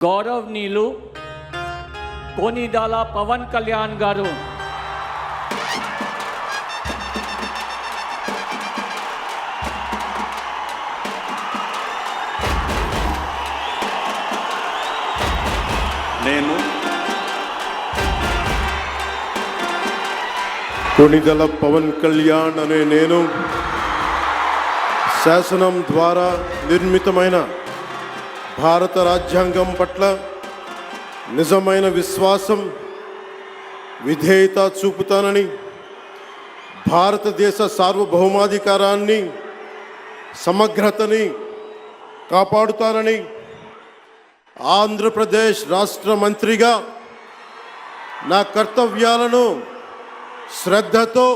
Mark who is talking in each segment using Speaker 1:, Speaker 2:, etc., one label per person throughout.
Speaker 1: గౌరవనీయులు కొనిదెల పవన్ కళ్యాణ్ గారు
Speaker 2: నేను
Speaker 3: కొనిదెల పవన్ కళ్యాణ్ అనే నేను శాసనం ద్వారా నిర్మితమైన భారత రాజ్యాంగం పట్ల నిజమైన విశ్వాసం విధేయత చూపుతానని, భారతదేశ సార్వభౌమాధికారాన్ని సమగ్రతని కాపాడుతానని, ఆంధ్రప్రదేశ్ రాష్ట్ర మంత్రిగా నా కర్తవ్యాలను శ్రద్ధతో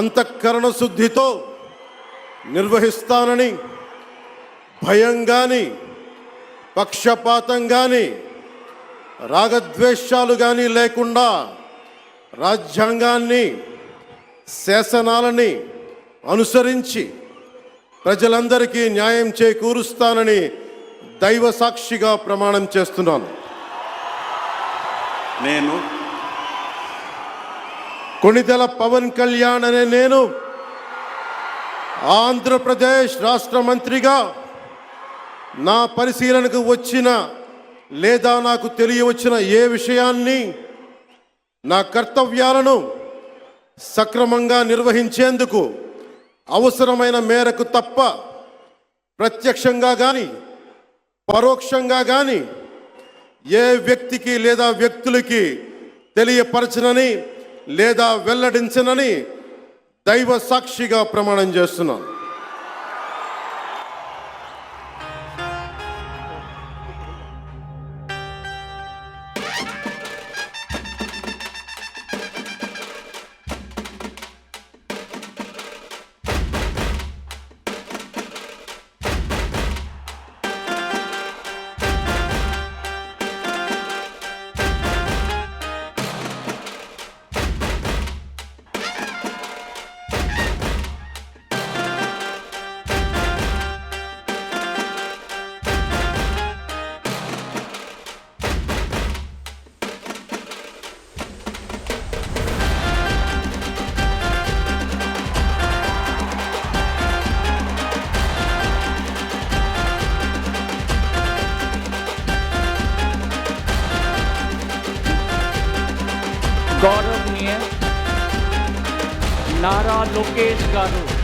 Speaker 3: అంతఃకరణ శుద్ధితో నిర్వహిస్తానని, భయం కానీ పక్షపాతం కానీ రాగద్వేషాలు కానీ లేకుండా రాజ్యాంగాన్ని శాసనాలని అనుసరించి ప్రజలందరికీ న్యాయం చేకూరుస్తానని దైవ సాక్షిగా ప్రమాణం చేస్తున్నాను.
Speaker 2: నేను
Speaker 3: కొనిదెల పవన్ కళ్యాణ్ అనే నేను ఆంధ్రప్రదేశ్ రాష్ట్ర మంత్రిగా నా పరిశీలనకు వచ్చిన లేదా నాకు తెలియవచ్చిన ఏ విషయాన్ని నా కర్తవ్యాలను సక్రమంగా నిర్వహించేందుకు అవసరమైన మేరకు తప్ప ప్రత్యక్షంగా కానీ పరోక్షంగా కానీ ఏ వ్యక్తికి లేదా వ్యక్తులకి తెలియపరచనని లేదా వెల్లడించనని దైవ సాక్షిగా ప్రమాణం చేస్తున్నాను.
Speaker 1: गौरवनीय नारा लोकेश गारू